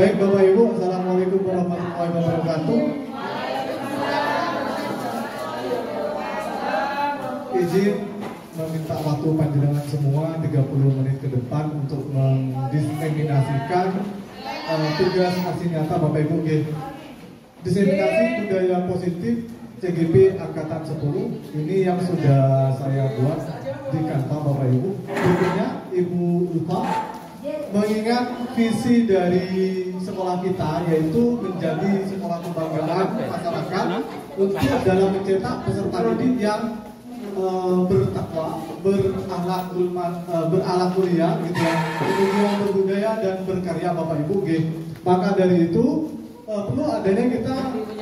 Baik Bapak Ibu, Assalamualaikum warahmatullahi wabarakatuh. Izin meminta waktu panjenengan semua 30 menit ke depan untuk mendiseminasikan tugas aksi nyata Bapak Ibu. Diseminasi budaya positif CGP Angkatan 10 ini yang sudah saya buat di kantor Bapak Ibu. Berikutnya Ibu Lupa mengingat visi dari sekolah kita yaitu menjadi sekolah kebanggaan masyarakat untuk dalam mencetak peserta didik yang bertakwa, berakhlak mulia gitu ya, kemudian berbudaya dan berkarya Bapak Ibu. Maka dari itu perlu adanya kita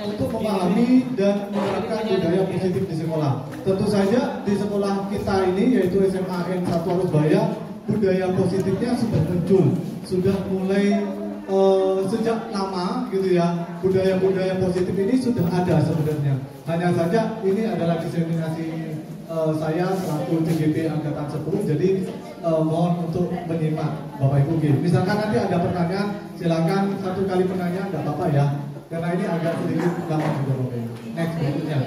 untuk memahami dan menerapkan budaya positif di sekolah. Tentu saja di sekolah kita ini yaitu SMA N 1 Arusbaya, budaya positifnya sudah muncul, sudah mulai sejak lama gitu ya. Budaya-budaya positif ini sudah ada sebenarnya. Hanya saja ini adalah diseminasi saya selaku CGP Angkatan 10, jadi mohon untuk menyimak Bapak Ibu. Misalkan nanti ada pertanyaan, silakan 1 kali pertanyaan, nggak apa-apa ya, karena ini agak sedikit lama juga Bapak Ibu. Next berikutnya,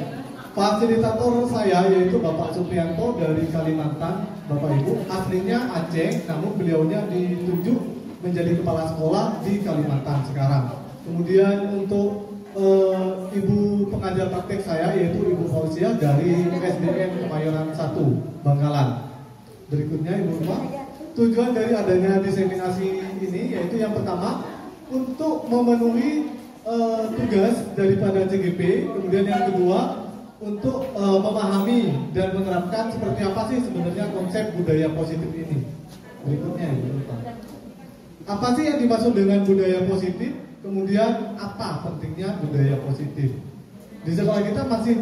fasilitator saya yaitu Bapak Suprianto dari Kalimantan Bapak Ibu, aslinya Aceh, namun beliaunya ditunjuk menjadi kepala sekolah di Kalimantan sekarang. Kemudian untuk ibu pengajar praktek saya yaitu Ibu Fauziah dari SDN Kemayoran 1 Bangkalan. Berikutnya Ibu Rumah, tujuan dari adanya diseminasi ini yaitu yang pertama untuk memenuhi tugas daripada CGP, kemudian yang kedua untuk memahami dan menerapkan seperti apa sih sebenarnya konsep budaya positif ini. Berikutnya Ibu Rumah, apa sih yang dimaksud dengan budaya positif? Kemudian apa pentingnya budaya positif? Di sekolah kita masih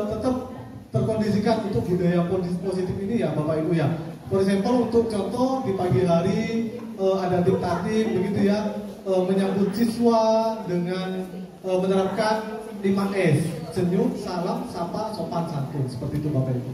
tetap terkondisikan untuk budaya positif ini ya Bapak Ibu ya. For example, untuk contoh di pagi hari ada diktatif begitu ya, menyambut siswa dengan menerapkan 5S, senyum, salam, sapa, sopan, santun, seperti itu Bapak Ibu.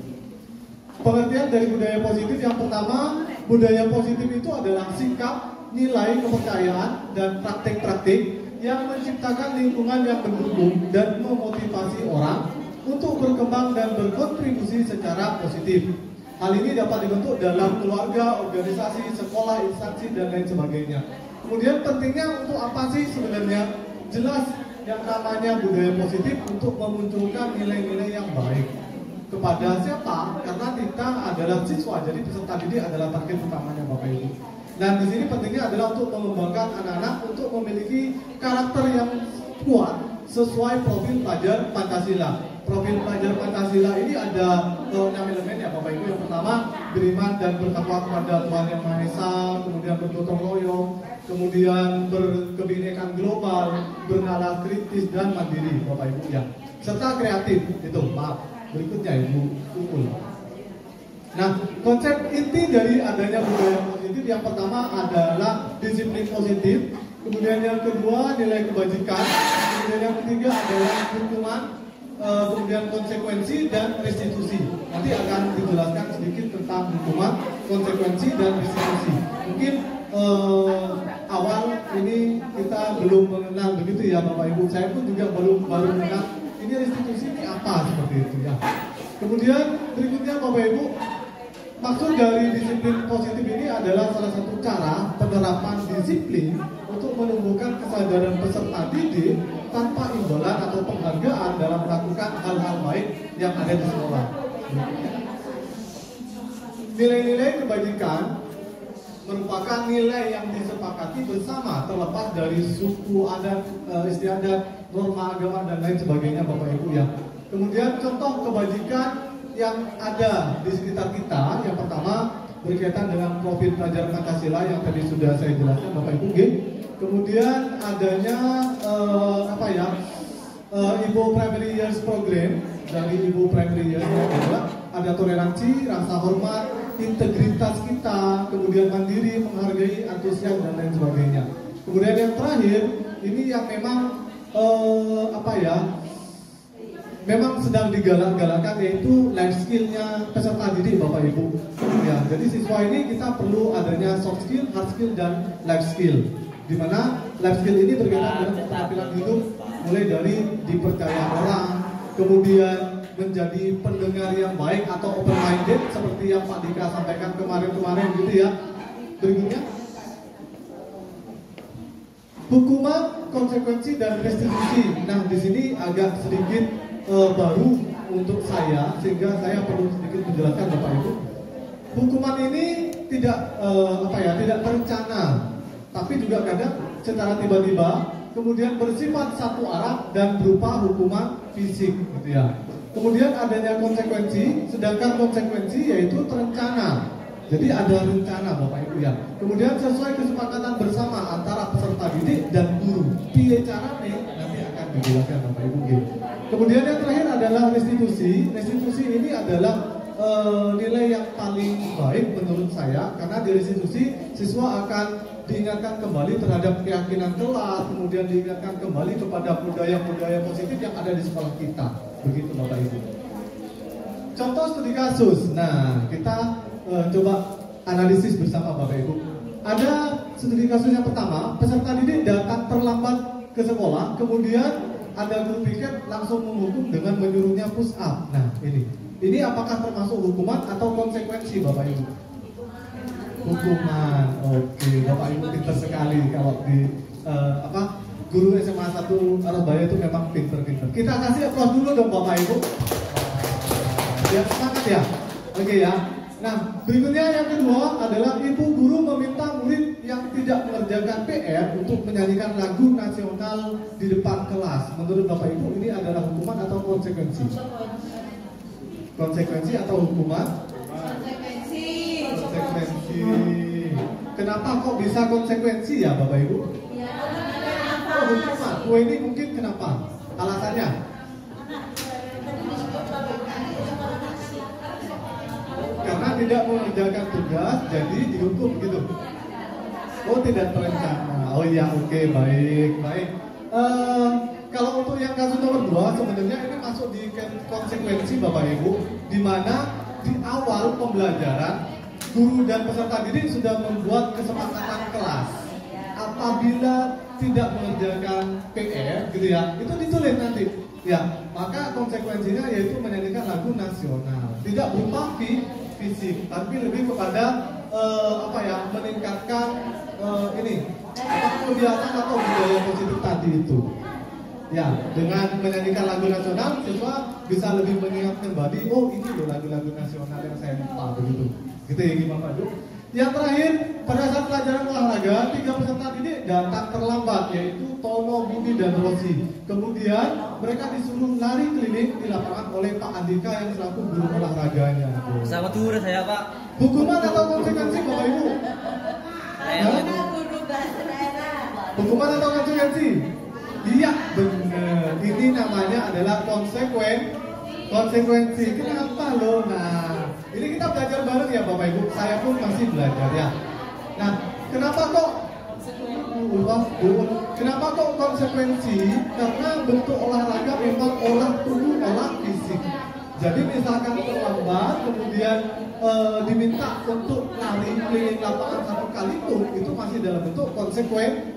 Pengertian dari budaya positif yang pertama, budaya positif itu adalah sikap, nilai, kepercayaan, dan praktik-praktik yang menciptakan lingkungan yang mendukung dan memotivasi orang untuk berkembang dan berkontribusi secara positif. Hal ini dapat dibentuk dalam keluarga, organisasi, sekolah, instansi, dan lain sebagainya. Kemudian pentingnya untuk apa sih sebenarnya? Jelas yang namanya budaya positif untuk memunculkan nilai-nilai yang baik. Kepada siapa? Karena kita adalah siswa, jadi peserta didik adalah target utamanya Bapak Ibu. Dan di sini pentingnya adalah untuk mengembangkan anak-anak untuk memiliki karakter yang kuat sesuai profil pelajar Pancasila. Profil pelajar Pancasila ini ada 6 elemen ya Bapak Ibu. Yang pertama, beriman dan bertakwa kepada Tuhan Yang Maha Esa, kemudian bergotong royong, kemudian berkebinekaan global, bernalar kritis dan mandiri Bapak Ibu ya. Serta kreatif itu, maaf. Berikutnya Ibu Ukul. Nah, konsep inti dari adanya budaya positif yang pertama adalah disiplin positif, kemudian yang kedua nilai kebajikan, kemudian yang ketiga adalah hukuman, kemudian konsekuensi dan restitusi. Nanti akan dijelaskan sedikit tentang hukuman, konsekuensi dan restitusi. Mungkin awal ini kita belum mengenal begitu ya Bapak Ibu. Saya pun juga baru mengenal ini restitusi ini apa seperti itu ya. Kemudian berikutnya Bapak Ibu, maksud dari disiplin positif ini adalah salah satu cara penerapan disiplin untuk menumbuhkan kesadaran peserta didik tanpa imbalan atau penghargaan dalam melakukan hal-hal baik yang ada di sekolah. Nilai-nilai kebajikan merupakan nilai yang disepakati bersama terlepas dari suku adat, istiadat, norma agama dan lain sebagainya Bapak Ibu ya. Kemudian contoh kebajikan yang ada di sekitar kita, yang pertama berkaitan dengan profil pelajar Pancasila yang tadi sudah saya jelaskan Bapak Ibu. Kemudian adanya Ibu Primary Years Program. Dari Ibu Primary Years adalah ada toleransi, rasa hormat, integritas kita, kemudian mandiri, menghargai, antusias dan lain sebagainya. Kemudian yang terakhir ini yang memang memang sedang digalak-galakan yaitu life skill-nya peserta didik Bapak Ibu. Ya, jadi siswa ini kita perlu adanya soft skill, hard skill dan life skill. Di mana Life skill ini berkaitan dengan keterampilan hidup, mulai dari dipercaya orang, kemudian menjadi pendengar yang baik atau open minded seperti yang Pak Dika sampaikan kemarin-kemarin gitu ya. Berikutnya, hukuman, konsekuensi dan restitusi. Nah, di sini agak sedikit baru untuk saya, sehingga saya perlu sedikit menjelaskan Bapak Ibu. Hukuman ini tidak tidak terencana, tapi juga kadang secara tiba-tiba, kemudian bersifat satu arah dan berupa hukuman fisik, gitu ya. Kemudian adanya konsekuensi, sedangkan konsekuensi yaitu terencana. Jadi ada rencana Bapak Ibu ya. Kemudian sesuai kesepakatan bersama antara peserta didik dan guru. Piye caranya nanti akan dijelaskan Bapak Ibu. Kemudian yang terakhir adalah restitusi. Restitusi ini adalah nilai yang paling baik menurut saya, karena di restitusi siswa akan diingatkan kembali terhadap keyakinan kelas, kemudian diingatkan kembali kepada budaya-budaya positif yang ada di sekolah kita. Begitu Bapak Ibu. Contoh studi kasus. Nah, kita coba analisis bersama Bapak Ibu. Ada studi kasus yang pertama, peserta didik datang terlambat ke sekolah, kemudian ada guru piket langsung menghukum dengan menyuruhnya push up. Nah, ini apakah termasuk hukuman atau konsekuensi Bapak Ibu? Hukuman. Oke, Bapak Ibu pintar sekali kalau di guru SMA 1 Arabaya itu memang pintar-pintar. Kita kasih aplaus dulu dong Bapak Ibu. Ya, semangat ya. Oke ya. Nah, berikutnya yang kedua adalah ibu guru meminta murid yang tidak mengerjakan PR untuk menyanyikan lagu nasional di depan kelas. Menurut Bapak Ibu ini adalah hukuman atau konsekuensi? Konsekuensi atau hukuman? Konsekuensi. Konsekuensi. Kenapa kok bisa konsekuensi ya Bapak Ibu? Oh, hukuman. Oh, ini mungkin kenapa? Alasannya? Karena tidak mengerjakan tugas, jadi dihukum gitu. Oh, tidak terencana. Oh iya, oke, baik. Kalau untuk yang kasus nomor 2, sebenarnya ini masuk di konsekuensi Bapak Ibu, di mana di awal pembelajaran guru dan peserta didik sudah membuat kesepakatan kelas. Apabila tidak mengerjakan PR, gitu ya, itu ditulis nanti. Ya, maka konsekuensinya yaitu menyanyikan lagu nasional. Tidak berupa fisik, tapi lebih kepada meningkatkan kebiasaan atau budaya positif tadi itu. Ya, dengan menyanyikan lagu nasional, siswa bisa lebih mengingat kembali, oh ini loh lagu-lagu nasional yang saya lupa, begitu. Gitu ya Bapak Ibu. Yang terakhir, pada saat pelajaran olahraga, 3 peserta didik datang terlambat, yaitu Tono, Budi, dan Rosi. Kemudian mereka disuruh lari keliling di lapangan oleh Pak Andika yang selaku guru olahraganya. Sama tuh saya Pak. Hukuman atau konsekuensi Bapak Ibu? Hukuman atau konsekuensi? Iya, benar. Ini namanya adalah konsekuensi. Kenapa loh? Nah, ini kita belajar bareng ya Bapak Ibu. Saya pun masih belajar ya. Nah, kenapa kok konsekuensi? Karena bentuk olahraga memang olah tubuh, olah fisik. Jadi misalkan terlambat, kemudian diminta untuk lari keliling lapangan 1 kali itu masih dalam bentuk konsekuensi.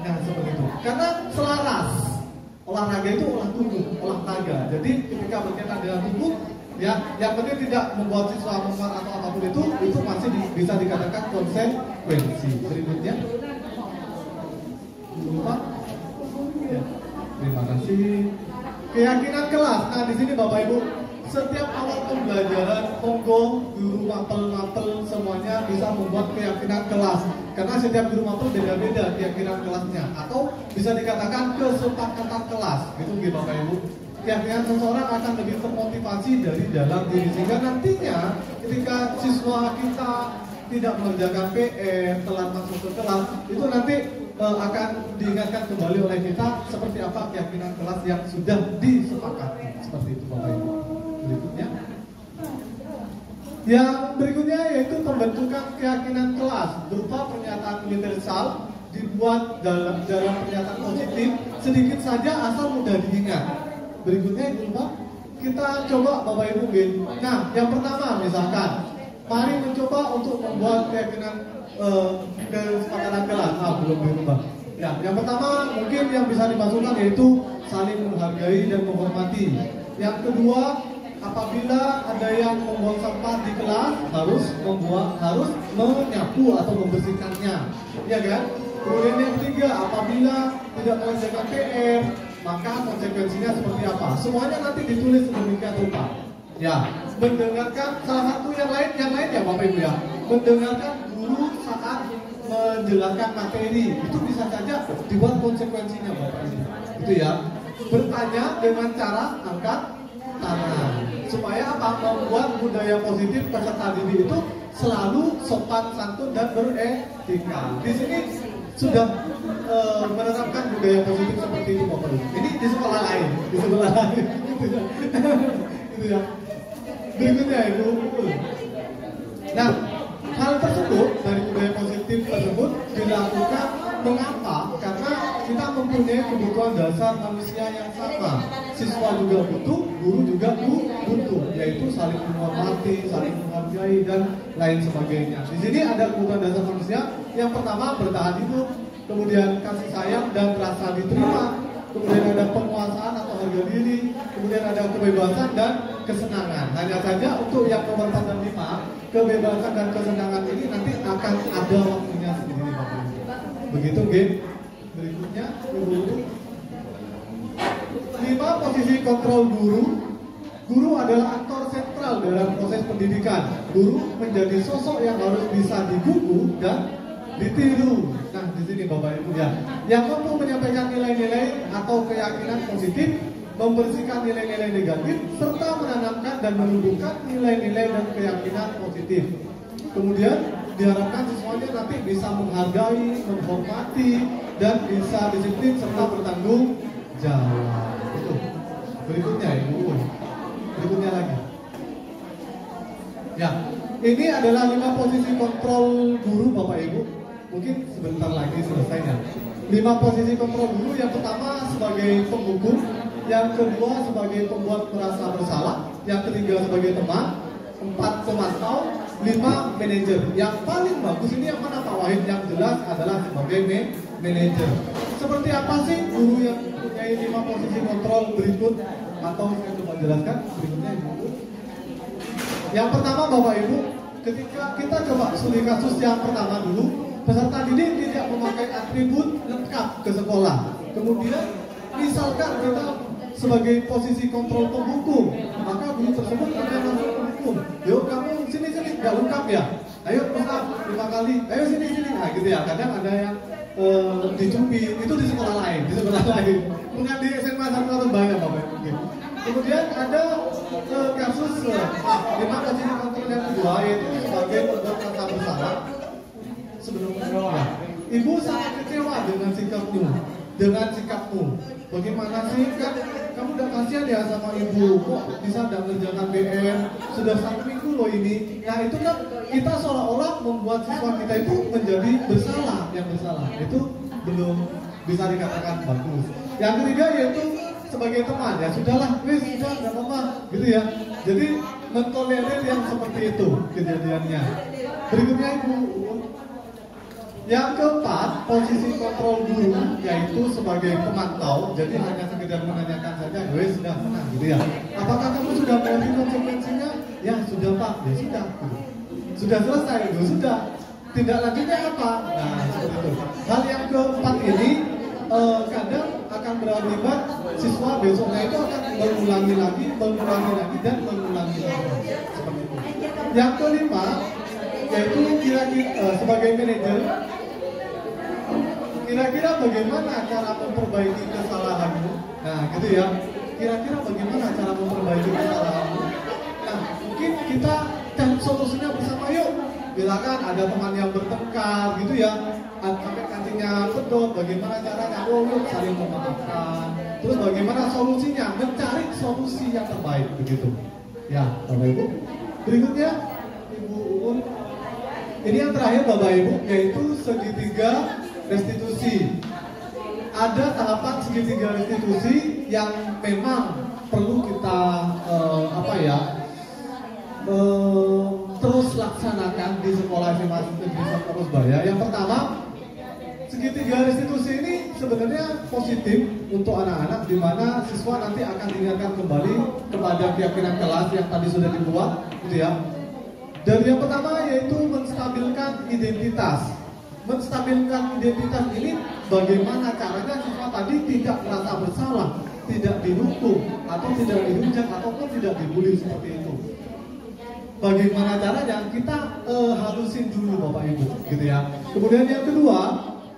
Nah, seperti itu. Karena selaras. Olahraga itu olah tubuh, olahraga. Jadi ketika berkaitan dengan tubuh, ya, yang penting tidak membuat siswa memar atau apapun itu masih bisa dikatakan konsekuensi. Berikutnya, lupa. Ya, terima kasih. Keyakinan kelas. Nah, di sini Bapak Ibu, setiap awal pembelajaran, monggo guru mapel semuanya bisa membuat keyakinan kelas. Karena setiap guru mapel beda-beda keyakinan kelasnya, atau bisa dikatakan kesepakatan kelas. Gitu Bapak Ibu. Keyakinan seseorang akan lebih termotivasi dari dalam diri, sehingga nantinya ketika siswa kita tidak mengerjakan PR, telat masuk ke kelas, itu nanti akan diingatkan kembali oleh kita seperti apa keyakinan kelas yang sudah disepakati. Seperti itu Bapak Ibu. Berikutnya, yang berikutnya yaitu pembentukan keyakinan kelas berupa pernyataan universal dibuat dalam pernyataan positif sedikit saja asal mudah diingat. Berikutnya kita coba Bapak Ibu. Nah, yang pertama misalkan, mari mencoba untuk membuat keyakinan kesepakatan kelas. Belum berubah. Ya, yang pertama mungkin yang bisa dimasukkan yaitu saling menghargai dan menghormati. Yang kedua, apabila ada yang membuang sampah di kelas harus menyapu atau membersihkannya, ya kan? Kemudian yang ketiga, apabila tidak mengerjakan PR, maka konsekuensinya seperti apa? Semuanya nanti ditulis sedemikian rupa. Ya, mendengarkan salah satu yang lain ya Bapak Ibu ya. Mendengarkan guru saat menjelaskan materi itu bisa saja dibuat konsekuensinya Bapak Ibu. Itu ya. Bertanya dengan cara angkat tangan. Supaya apa? Membuat budaya positif peserta didik itu selalu sopan santun dan beretika. Di sini sudah menerapkan budaya positif seperti itu Bapak Ibu. Ini di sekolah lain, gitu ya. Berikutnya Ibu. Nah, hal tersebut dari budaya positif tersebut dilakukan mengapa? Karena kita mempunyai kebutuhan dasar manusia yang sama. Siswa juga butuh, guru juga butuh, yaitu saling menghormati, saling menghargai dan lain sebagainya. Di sini ada kebutuhan dasar manusia. Yang pertama bertahan hidup, kemudian kasih sayang dan rasa diterima, kemudian ada penguasaan atau harga diri, kemudian ada kebebasan dan kesenangan. Hanya saja untuk yang nomor 4 dan 5, kebebasan dan kesenangan ini nanti akan ada waktunya sendiri Bapak Ibu. Begitu, Gen. Berikutnya, Ibu. 5. Posisi kontrol guru. Guru adalah aktor sentral dalam proses pendidikan. Guru menjadi sosok yang harus bisa digugu dan ditiru. Nah, di sini Bapak Ibu ya, yang mampu menyampaikan nilai-nilai atau keyakinan positif, membersihkan nilai-nilai negatif, serta menanamkan dan menumbuhkan nilai-nilai dan keyakinan positif. Kemudian diharapkan siswanya nanti bisa menghargai, menghormati, dan bisa disiplin serta bertanggung jawab. Itu. Berikutnya Ibu. Berikutnya lagi. Ya, ini adalah 5 posisi kontrol guru Bapak Ibu. Mungkin sebentar lagi selesainya. 5 posisi kontrol guru. Yang pertama sebagai penghukum, yang kedua sebagai pembuat merasa bersalah, yang ketiga sebagai teman, 4 pemantau, 5 manajer. Yang paling bagus ini yang mana Pak Wahid? Yang jelas adalah sebagai manajer. Seperti apa sih guru yang mempunyai 5 posisi kontrol berikut? Atau saya coba jelaskan berikutnya Ibu. Yang pertama Bapak Ibu, ketika kita coba studi kasus yang pertama dulu, peserta didik tidak memakai atribut lengkap ke sekolah. Kemudian misalkan kita sebagai posisi kontrol penghukum, maka guru tersebut akan masuk penghukum. Yuk kamu sini nggak lengkap ya? Ayo Ustaz 5 kali. Ayo sini. Nah gitu ya. Kadang ada yang dicubit, itu di sekolah lain. Bukan di SMA 1 Surabaya Bapak Ibu. Kemudian ada kasus 5 posisi kontrol yang kedua, yaitu sebagai pembuat merasa bersalah. Sebelumnya, Ibu sangat kecewa dengan sikapmu. Bagaimana sih kan kamu udah kasihan ya sama ibu, kok bisa tidak mengerjakan PR, sudah 1 minggu loh ini. Nah itu kan kita seolah-olah membuat siswa kita itu menjadi bersalah. Yang bersalah itu belum bisa dikatakan bagus. Yang ketiga yaitu sebagai teman, ya sudahlah, sudah nggak apa-apa, gitu ya. Jadi mentolerir yang seperti itu kejadiannya. Berikutnya Ibu. Yang keempat, posisi kontrol guru, yaitu sebagai pemantau. Jadi hanya sekedar menanyakan saja, sudah tenang gitu ya. Apakah kamu sudah mengerti konsekuensinya? Ya sudah Pak, ya sudah. Sudah selesai, ya sudah. Tindak lanjutnya apa? Nah seperti itu. Hal yang keempat ini kadang akan berakibat siswa besoknya itu akan mengulangi lagi dan mengulangi lagi. Seperti itu. Yang kelima, yaitu kira-kira sebagai manajer, kira-kira bagaimana cara memperbaiki kesalahanmu? Nah, gitu ya. Kira-kira bagaimana cara memperbaiki kesalahanmu? Nah, mungkin kita cari solusinya bersama yuk. Misalkan ada teman yang bertengkar, gitu ya. Sampai kancingnya pedot, bagaimana caranya? Yuk saling memaafkan. Terus bagaimana solusinya? Mencari solusi yang terbaik, begitu. Ya, Bapak Ibu. Berikutnya, Ibu Uun. Ini yang terakhir Bapak Ibu, yaitu segitiga restitusi. Ada tahapan segitiga restitusi yang memang perlu kita terus laksanakan di sekolah SMA Negeri 1 Terusbaya. Yang pertama, segitiga restitusi ini sebenarnya positif untuk anak-anak, di mana siswa nanti akan diingatkan kembali kepada keyakinan kelas yang tadi sudah dibuat, gitu ya. Dan yang pertama yaitu menstabilkan identitas. Menstabilkan identitas ini bagaimana caranya siswa tadi tidak merasa bersalah, tidak dihukum atau tidak dihujat ataupun tidak dibully seperti itu. Bagaimana caranya? Kita halusin dulu Bapak Ibu, gitu ya. Kemudian yang kedua,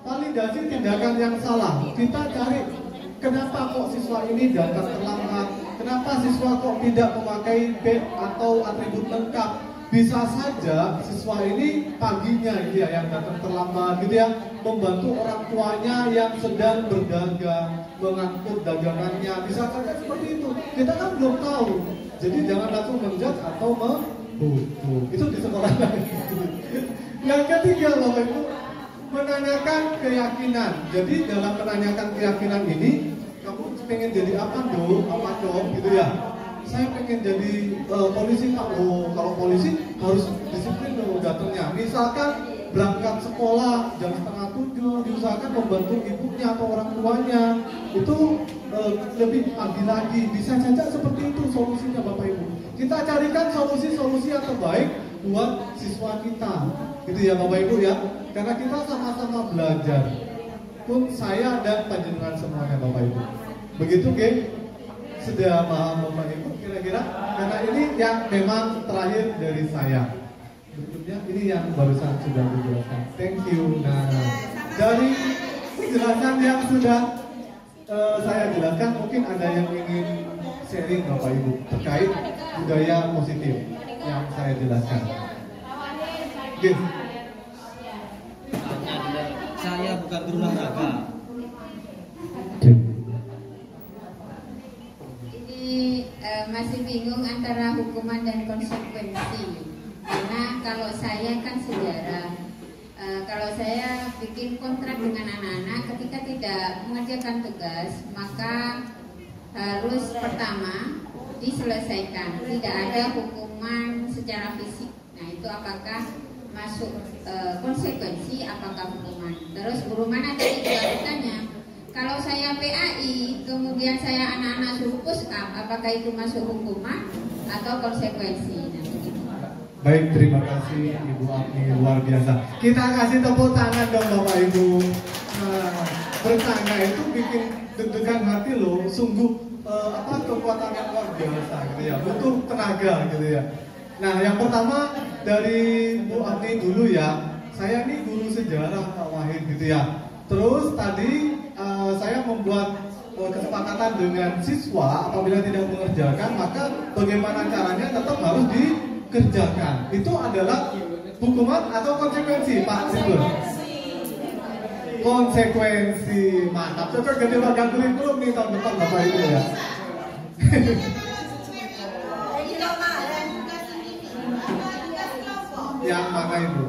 validasi tindakan yang salah. Kita cari kenapa kok siswa ini datang terlambat, kenapa siswa kok tidak memakai badge atau atribut lengkap. Bisa saja siswa ini paginya gitu ya, yang datang terlambat gitu ya, membantu orang tuanya yang sedang berdagang, mengangkut dagangannya. Bisa saja seperti itu. Kita kan belum tahu. Jadi jangan langsung menjudge atau membunuh. Itu di sekolah lain. Yang ketiga Bapak Ibu, menanyakan keyakinan. Jadi dalam menanyakan keyakinan ini, kamu pengen jadi apa dong, apa dong gitu ya. Saya pengen jadi polisi Pak. Oh, kalau polisi harus disiplin dong datangnya. Misalkan berangkat sekolah jam 6:30, diusahakan membantu ibunya atau orang tuanya. Itu lebih pagi lagi. Bisa saja seperti itu solusinya Bapak Ibu. Kita carikan solusi-solusi yang terbaik buat siswa kita. Gitu ya Bapak Ibu ya. Karena kita sama-sama belajar. Pun saya dan panjenengan semuanya Bapak Ibu. Begitu Ge? Sudah paham Bapak Ibu kira-kira? Karena ini yang memang terakhir dari saya. Berikutnya ini yang barusan sudah dijelaskan. Thank you. Nah, dari penjelasan yang sudah saya jelaskan, mungkin ada yang ingin sharing Bapak Ibu terkait budaya positif yang saya jelaskan. Oke. Saya bukan guru olahraga. Masih bingung antara hukuman dan konsekuensi. Karena kalau saya kan sejarah, kalau saya bikin kontrak dengan anak-anak ketika tidak mengerjakan tugas, maka harus pertama diselesaikan, tidak ada hukuman secara fisik. Nah itu apakah masuk konsekuensi, apakah hukuman? Terus guru mana tadi juga bertanya, kalau saya PAI, kemudian saya anak-anak suruh push up, apakah itu masuk hukuman atau konsekuensi? Nah, begitu. Baik, terima kasih Ibu Agni, luar biasa. Kita kasih tepuk tangan dong Bapak Ibu. Nah, bertanya itu bikin deg-degan hati loh, sungguh kekuatan yang luar biasa gitu ya, butuh tenaga gitu ya. Nah, yang pertama dari Bu Agni dulu ya. Saya ini guru sejarah Pak Wahid gitu ya. Terus tadi saya membuat kesepakatan dengan siswa, apabila tidak mengerjakan maka bagaimana caranya tetap harus dikerjakan. Itu adalah hukuman atau konsekuensi Pak Sibur? Konsekuensi, mantap. Cocok jadi warga kurikulum nih tahun depan Bapak Ibu ya. Yang mana Ibu?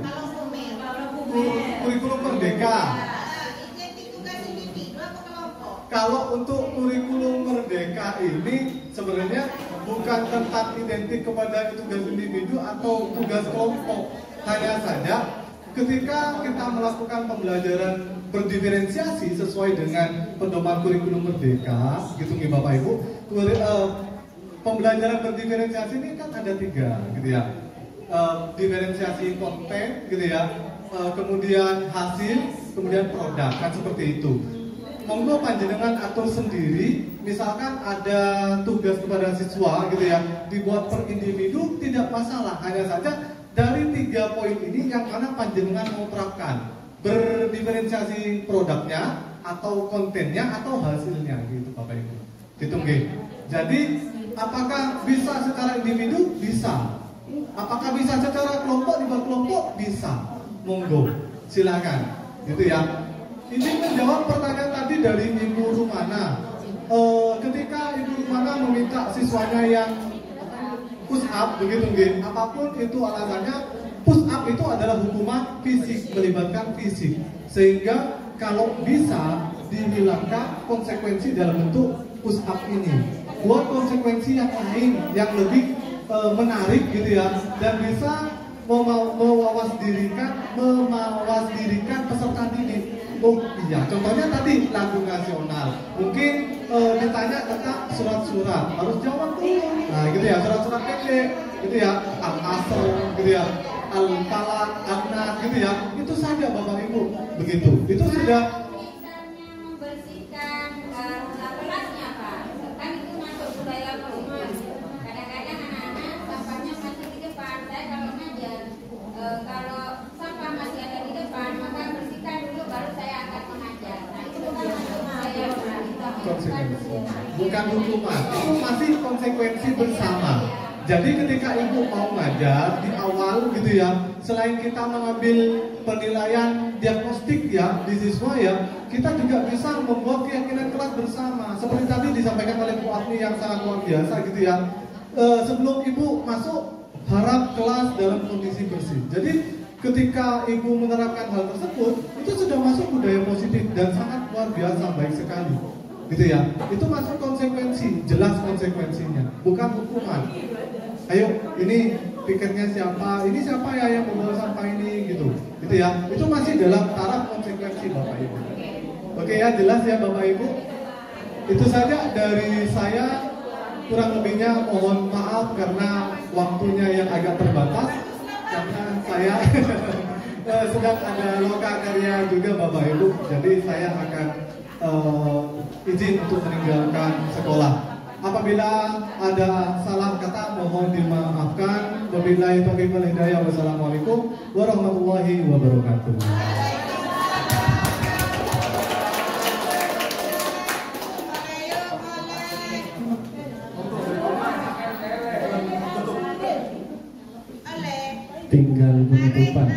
Kurikulum Merdeka. Kalau untuk kurikulum Merdeka ini sebenarnya bukan tentang identik kepada tugas individu atau tugas kelompok. Hanya saja ketika kita melakukan pembelajaran berdiferensiasi sesuai dengan pedoman kurikulum Merdeka, gitu nih Bapak Ibu. Pembelajaran berdiferensiasi ini kan ada 3, gitu ya. Diferensiasi konten, gitu ya. Kemudian hasil, kemudian produk, kan seperti itu. Monggo panjenengan atur sendiri, misalkan ada tugas kepada siswa gitu ya, dibuat per individu tidak masalah, hanya saja dari 3 poin ini yang mana panjenengan mau terapkan, berdiferensiasi produknya atau kontennya atau hasilnya gitu Bapak Ibu. Ditunggu. Jadi apakah bisa secara individu? Bisa. Apakah bisa secara kelompok, dibuat kelompok? Bisa. Monggo, silakan. Gitu ya. Ini menjawab pertanyaan tadi dari Ibu Rumana. Ketika Ibu Rumana meminta siswanya yang push up, begitu nggih. Apapun itu alasannya, push up itu adalah hukuman fisik, melibatkan fisik. Sehingga kalau bisa dihilangkan konsekuensi dalam bentuk push up ini. Buat konsekuensi yang lain, yang lebih menarik gitu ya, dan bisa mewasdirikan peserta didik. Oh iya, contohnya tadi lagu nasional. Mungkin ditanya tentang surat-surat, harus jawab tuh. Nah gitu ya, surat-surat pendek, gitu ya, Al-Asr, gitu ya, Al-Falaq, An-Nas, gitu ya. Itu saja Bapak Ibu, begitu. Itu sudah. Misalnya membersihkan kelasnya Pak, kan itu masuk budaya rumah. Kadang-kadang anak-anak sampahnya masih di depan. Saya kalau ngajar, kalau sampah masih ada di depan, maka bersihkan dulu baru saya akan mengajar. Nah itu bukan masuk budaya Konsekuensi, bukan hukuman, itu masih konsekuensi bersama. Jadi ketika ibu mau ngajar di awal gitu ya, selain kita mengambil penilaian diagnostik ya di siswa ya, kita juga bisa membuat keyakinan kelas bersama. Seperti tadi disampaikan oleh Bu Afni yang sangat luar biasa gitu ya. Sebelum ibu masuk, harap kelas dalam kondisi bersih. Jadi ketika ibu menerapkan hal tersebut, itu sudah masuk budaya positif dan sangat luar biasa, baik sekali. Gitu ya, itu masuk konsekuensi, jelas konsekuensinya, bukan hukuman. Ayo, ini pikirnya siapa? Ini siapa ya yang membawa sampah ini? Gitu ya. Itu masih dalam taraf konsekuensi Bapak Ibu. Oke ya, jelas ya Bapak Ibu. Itu saja dari saya. Kurang lebihnya mohon maaf karena waktunya yang agak terbatas. Karena saya sedang ada loka karya juga Bapak Ibu. Jadi saya akan izin untuk meninggalkan sekolah. Apabila ada salah kata mohon dimaafkan. Wabillahi taufiq wal hidayah. Wassalamualaikum warahmatullahi wabarakatuh. Tinggal penutupan.